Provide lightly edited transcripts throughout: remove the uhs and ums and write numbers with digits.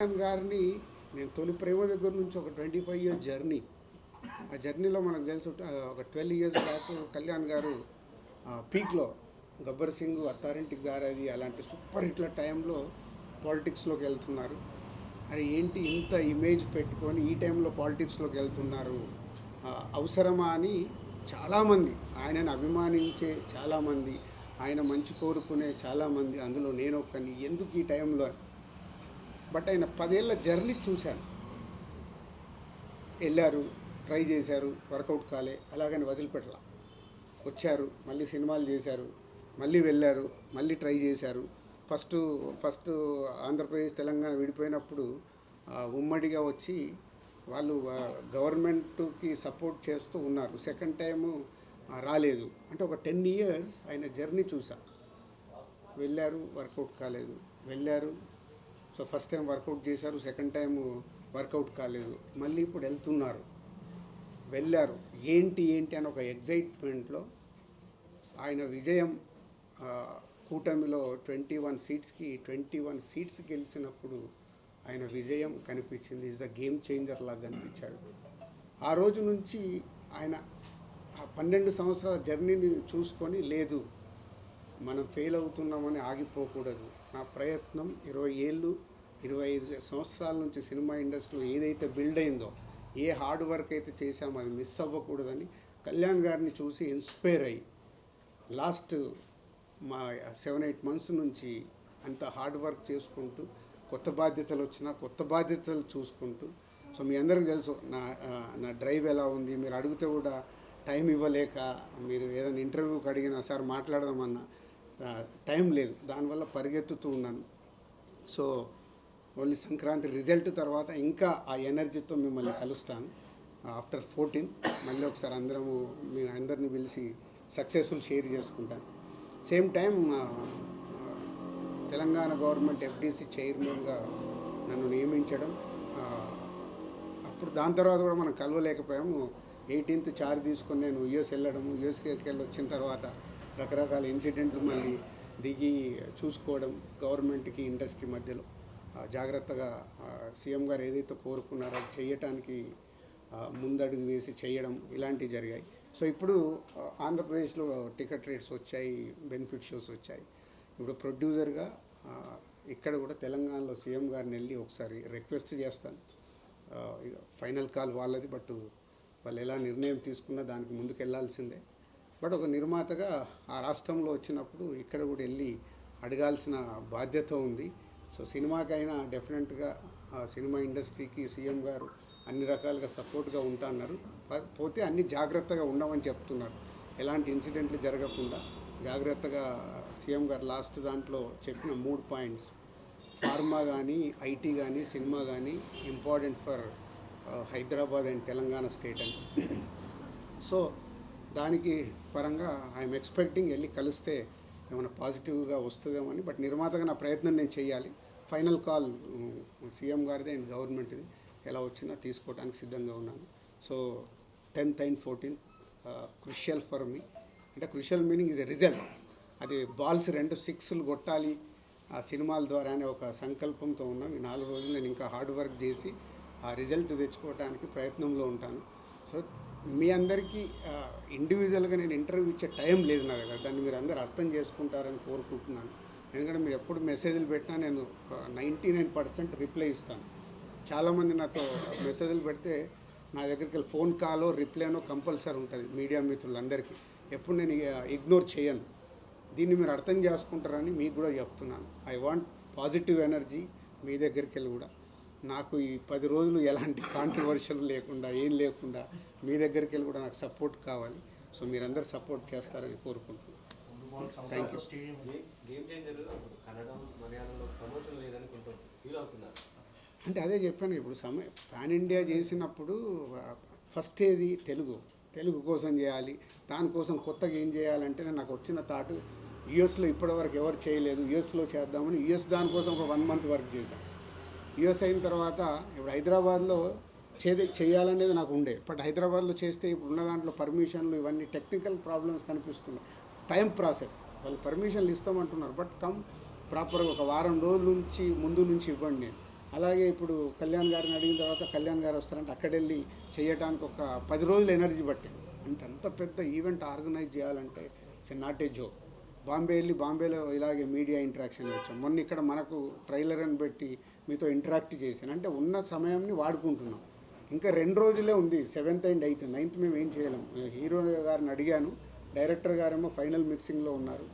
కళ్యాణ్ గారిని నేను తొలి ప్రేమ దగ్గర నుంచి ఒక 25 ఇయర్స్ జర్నీ. ఆ జర్నీలో మనకు తెలుసు ఒక 12 ఇయర్స్ బ్యాక్ కళ్యాణ్ గారు పీక్లో గబ్బర్ సింగ్, అత్తారింటికి గారది అలాంటి సూపర్ హిట్ల టైంలో పాలిటిక్స్లోకి వెళ్తున్నారు. అరే ఏంటి ఇంత ఇమేజ్ పెట్టుకొని ఈ టైంలో పాలిటిక్స్లోకి వెళ్తున్నారు, అవసరమా అని చాలామంది, ఆయనను అభిమానించే చాలామంది, ఆయన మంచి కోరుకునే చాలామంది, అందులో నేను ఒక్కని, ఎందుకు ఈ టైంలో. బట్ ఆయన 10 ఏళ్ళ జర్నీ చూశాను. వెళ్ళారు, ట్రై చేశారు, వర్కౌట్ కాలే, అలాగని వదిలిపెట్టలా. వచ్చారు, మళ్ళీ సినిమాలు చేశారు, మళ్ళీ వెళ్ళారు, మళ్ళీ ట్రై చేశారు. ఫస్ట్ ఆంధ్రప్రదేశ్ తెలంగాణ విడిపోయినప్పుడు ఉమ్మడిగా వచ్చి వాళ్ళు గవర్నమెంట్కి సపోర్ట్ చేస్తూ ఉన్నారు. సెకండ్ టైము రాలేదు. అంటే ఒక 10 ఇయర్స్ ఆయన జర్నీ చూసా. వెళ్ళారు, వర్కౌట్ కాలేదు, వెళ్ళారు. సో ఫస్ట్ టైం వర్కౌట్ చేశారు, సెకండ్ టైం వర్కౌట్ కాలేదు, మళ్ళీ ఇప్పుడు వెళ్తున్నారు. వెళ్ళారు, ఏంటి అని ఒక ఎగ్జైట్మెంట్లో ఆయన విజయం, కూటమిలో 21 సీట్స్ గెలిచినప్పుడు ఆయన విజయం కనిపించింది. ఈజ్ ద గేమ్ చేంజర్ లాగా కనిపించాడు. ఆ రోజు నుంచి ఆయన ఆ 12 సంవత్సరాల జర్నీని చూసుకొని, లేదు మనం ఫెయిల్ అవుతున్నామని ఆగిపోకూడదు, నా ప్రయత్నం 25 సంవత్సరాల నుంచి సినిమా ఇండస్ట్రీలో ఏదైతే బిల్డ్ అయిందో, ఏ హార్డ్ వర్క్ అయితే చేశామో అది మిస్ అవ్వకూడదని కళ్యాణ్ గారిని చూసి ఇన్స్పైర్ అయ్యి లాస్ట్ 7-8 మంత్స్ నుంచి అంత హార్డ్ వర్క్ చేసుకుంటూ, కొత్త బాధ్యతలు వచ్చినా కొత్త బాధ్యతలు చూసుకుంటూ. సో మీ అందరికీ తెలుసు నా డ్రైవ్ ఎలా ఉంది. మీరు అడిగితే కూడా టైం ఇవ్వలేక, మీరు ఏదైనా ఇంటర్వ్యూకి అడిగినా సార్ మాట్లాడదామన్నా టైం లేదు, దానివల్ల పరిగెత్తుతూ ఉన్నాను. సో ఓన్లీ సంక్రాంతి రిజల్ట్ తర్వాత ఇంకా ఆ ఎనర్జీతో మిమ్మల్ని కలుస్తాను. ఆఫ్టర్ 14 మళ్ళీ ఒకసారి మీ అందరిని పిలిచి సక్సెస్ఫుల్ షేర్ చేసుకుంటాను. Same time Telangana government FDC చైర్మన్గా నన్ను నియమించడం, అప్పుడు దాని తర్వాత కూడా మనం కలవలేకపోయాము. 18th చార్జ్ తీసుకొని నేను యుఎస్ వెళ్ళడము, యుఎస్కి వెళ్ళి వచ్చిన తర్వాత రకరకాల ఇన్సిడెంట్లు మళ్ళీ దిగి చూసుకోవడం, గవర్నమెంట్కి ఇండస్ట్రీ మధ్యలో జాగ్రత్తగా సీఎం గారు ఏదైతే కోరుకున్నారో అది చేయటానికి ముందడుగు వేసి చేయడం, ఇలాంటివి జరిగాయి. సో ఇప్పుడు ఆంధ్రప్రదేశ్లో టికెట్ రేట్స్ వచ్చాయి, బెనిఫిట్ షోస్ వచ్చాయి. ఇప్పుడు ప్రొడ్యూసర్గా ఇక్కడ కూడా తెలంగాణలో సీఎం గారిని వెళ్ళి ఒకసారి రిక్వెస్ట్ చేస్తాను. ఫైనల్ కాల్ వాళ్ళది, బట్ వాళ్ళు ఎలా నిర్ణయం తీసుకున్నా దానికి ముందుకు వెళ్ళాల్సిందే. బట్ ఒక నిర్మాతగా ఆ రాష్ట్రంలో వచ్చినప్పుడు ఇక్కడ కూడా వెళ్ళి అడగాల్సిన బాధ్యత ఉంది. సో సినిమాకైనా డెఫినెట్గా సినిమా ఇండస్ట్రీకి సీఎం గారు అన్ని రకాలుగా సపోర్ట్గా ఉంటాన్నారు. పోతే అన్ని జాగ్రత్తగా ఉండమని చెప్తున్నారు. ఎలాంటి ఇన్సిడెంట్లు జరగకుండా జాగ్రత్తగా సీఎం గారు లాస్ట్ దాంట్లో చెప్పిన 3 పాయింట్స్, ఫార్మా కానీ, ఐటీ కానీ, సినిమా కానీ important for Hyderabad and Telangana state అని. సో దానికి పరంగా ఐఎమ్ ఎక్స్పెక్టింగ్ వెళ్ళి కలిస్తే ఏమైనా పాజిటివ్గా వస్తుందేమో అని. బట్ నిర్మాతగా నా ప్రయత్నం నేను చేయాలి. ఫైనల్ కాల్ సీఎం గారిదే అండ్ గవర్నమెంట్ది, ఎలా వచ్చినా తీసుకోవడానికి సిద్ధంగా ఉన్నాను. So 10th and 14th crucial for me. అంటే crucial meaning is a result. అది బాల్స్ 2 6లు కొట్టాలి ఆ సినిమాల ద్వారా అనే ఒక సంకల్పంతో ఉన్నాం. ఈ 4 రోజులు నేను ఇంకా హార్డ్ వర్క్ చేసి ఆ రిజల్ట్ తెచ్చుకోవడానికి ప్రయత్నంలో ఉంటాను. సో మీ అందరికీ ఇండివిజువల్గా నేను ఇంటర్వ్యూ ఇచ్చే టైం లేదు నా దగ్గర. దాన్ని మీరు అందరూ అర్థం చేసుకుంటారని కోరుకుంటున్నాను. ఎందుకంటే మీరు ఎప్పుడు మెసేజ్లు పెట్టినా నేను 99% రిప్లై ఇస్తాను. చాలామంది నాతో మెసేజ్లు పెడితే నా దగ్గరికి వెళ్ళి ఫోన్ కాలో రిప్లైనో కంపల్సరీ ఉంటుంది. మీడియా మిత్రులందరికీ ఎప్పుడు నేను ఇగ్నోర్ చేయను. దీన్ని మీరు అర్థం చేసుకుంటారని మీకు కూడా చెప్తున్నాను. ఐ వాంట్ పాజిటివ్ ఎనర్జీ మీ దగ్గరికి వెళ్ళి కూడా. నాకు ఈ 10 రోజులు ఎలాంటి కాంట్రవర్షియల్ లేకుండా, ఏం లేకుండా మీ దగ్గరికి వెళ్ళి కూడా నాకు సపోర్ట్ కావాలి. సో మీరందరూ సపోర్ట్ చేస్తారని కోరుకుంటున్నాను. Thank you. అంటే అదే చెప్పాను, ఇప్పుడు పాన్ ఇండియా చేసినప్పుడు ఫస్ట్ ఏది తెలుగు కోసం చేయాలి. దానికోసం కొత్తగా ఏం చేయాలంటే నాకు వచ్చిన థాట్, యుఎస్లో ఇప్పటివరకు ఎవరు చేయలేదు, యుఎస్లో చేద్దామని దానికోసం ఒక 1 month వర్క్ చేశాను. యుఎస్ అయిన తర్వాత ఇప్పుడు హైదరాబాద్లో చేయాలనేది నాకు ఉండే. బట్ హైదరాబాద్లో చేస్తే ఇప్పుడు ఉన్న దాంట్లో పర్మిషన్లు ఇవన్నీ టెక్నికల్ ప్రాబ్లమ్స్ కనిపిస్తున్నాయి. టైం ప్రాసెస్, వాళ్ళు పర్మిషన్లు ఇస్తామంటున్నారు, బట్ ప్రాపర్గా ఒక వారం రోజుల నుంచి ముందు నుంచి ఇవ్వండి. నేను అలాగే ఇప్పుడు కళ్యాణ్ గారిని అడిగిన తర్వాత కళ్యాణ్ గారు వస్తారంటే అక్కడ వెళ్ళి చేయడానికి ఒక 10 రోజులు ఎనర్జీ పట్టింది. అంటే అంత పెద్ద ఈవెంట్ ఆర్గనైజ్ చేయాలంటే it's not a joke. Bombay వెళ్ళి బాంబేలో ఇలాగే మీడియా ఇంటరాక్షన్ వచ్చాం. మొన్న ఇక్కడ మనకు ట్రైలర్ అని పెట్టి మీతో ఇంటరాక్ట్ చేశాను. అంటే ఉన్న సమయాన్ని వాడుకుంటున్నాం. ఇంకా 2 రోజులే ఉంది, 7th అండ్ 8th. 9th మేము ఏం చేయలేం. హీరో గారిని అడిగాను, డైరెక్టర్ గారేమో ఫైనల్ మిక్సింగ్లో ఉన్నారు.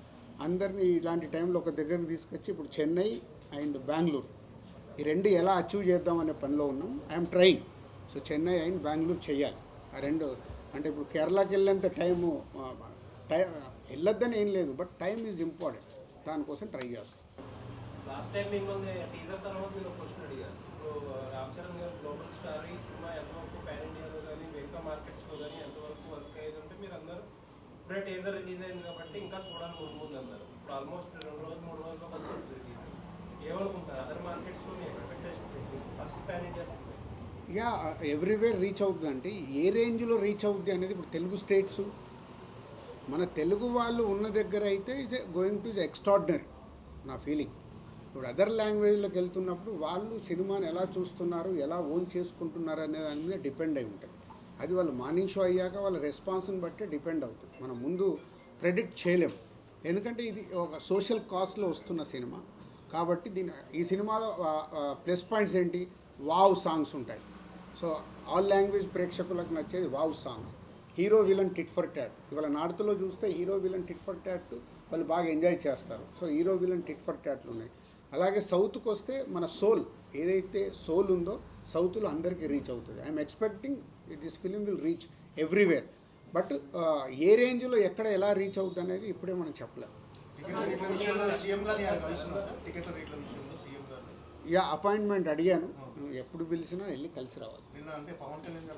అందరినీ ఇలాంటి టైంలో ఒక దగ్గరికి తీసుకొచ్చి ఇప్పుడు చెన్నై అండ్ బెంగళూరు ఈ 2 ఎలా అచీవ్ చేద్దామనే పనిలో ఉన్నాం. I'm trying. So Chennai and Bengaluru చేయాలి. ఆ 2 అంటే ఇప్పుడు కేరళకి వెళ్ళేంత టైము వెళ్ళొద్దని ఏం లేదు, బట్ టైం ఈజ్ ఇంపార్టెంట్. దానికోసం ట్రై చేస్తాం. లాస్ట్ టైం మిమ్మల్ని టీజర్ తర్వాత మీరు క్వశ్చన్ అడిగారు. ఇప్పుడు రామ్ చరణ్ గారు గ్లోబల్ స్టార్, ఈ సినిమా ఎంతవరకు పాన్ ఇండియాలో కానీ మిగతా మార్కెట్స్లో కానీ ఎంతవరకు వర్క్ అయ్యేది అంటే మీరు అందరూ ఇప్పుడే టీజర్ రిలీజ్ అయింది కాబట్టి ఇంకా చూడాలని ముందు అన్నారు. ఇప్పుడు ఆల్మోస్ట్ 2 రోజులు 3 రోజుల్లో వచ్చేస్తుంది టీజర్. ఏమనుకుంటారు అదర్ మార్కెట్స్లో మీ ఎక్స్పెక్టేషన్స్ ఏంటి? ఫస్ట్ పాన్ ఇండియా సినిమా ఇక ఎవ్రీవేర్ రీచ్ అవుతుంది. అంటే ఏ రేంజ్లో రీచ్ అవుద్ది అనేది ఇప్పుడు తెలుగు స్టేట్స్ మన తెలుగు వాళ్ళు ఉన్న దగ్గర అయితే is going to is extraordinary నా ఫీలింగ్. ఇప్పుడు అదర్ లాంగ్వేజ్లోకి వెళ్తున్నప్పుడు వాళ్ళు సినిమాని ఎలా చూస్తున్నారు, ఎలా ఓన్ చేసుకుంటున్నారు అనే దాని మీద డిపెండ్ అయి ఉంటుంది. అది వాళ్ళు మార్నింగ్ షో అయ్యాక వాళ్ళ రెస్పాన్స్ని బట్టి డిపెండ్ అవుతుంది. మనం ముందు ప్రెడిక్ట్ చేయలేము, ఎందుకంటే ఇది ఒక సోషల్ కాస్ట్లో వస్తున్న సినిమా కాబట్టి ఈ సినిమాలో ప్లస్ పాయింట్స్ ఏంటి, వావ్ సాంగ్స్ ఉంటాయి. సో ఆల్ లాంగ్వేజ్ ప్రేక్షకులకు నచ్చేది wow songs. Hero villain tit for tat. ఇవాళ నార్త్లో చూస్తే hero villain tit for tat వాళ్ళు బాగా ఎంజాయ్ చేస్తారు. So hero villain tit for ట్యాట్లు ఉన్నాయి. అలాగే సౌత్కి వస్తే మన సోల్ ఏదైతే సోల్ ఉందో సౌత్లో అందరికీ రీచ్ అవుతుంది. I'm expecting this film will reach everywhere. But ఏ రేంజ్లో ఎక్కడ ఎలా రీచ్ అవుతుంది అనేది ఇప్పుడే మనం చెప్పలేము. ఇక అపాయింట్మెంట్ అడిగాను, ఎప్పుడు పిలిచినా వెళ్ళి కలిసి రావాలి. నిన్న అంటే పవన్ కళ్యాణ్ గారు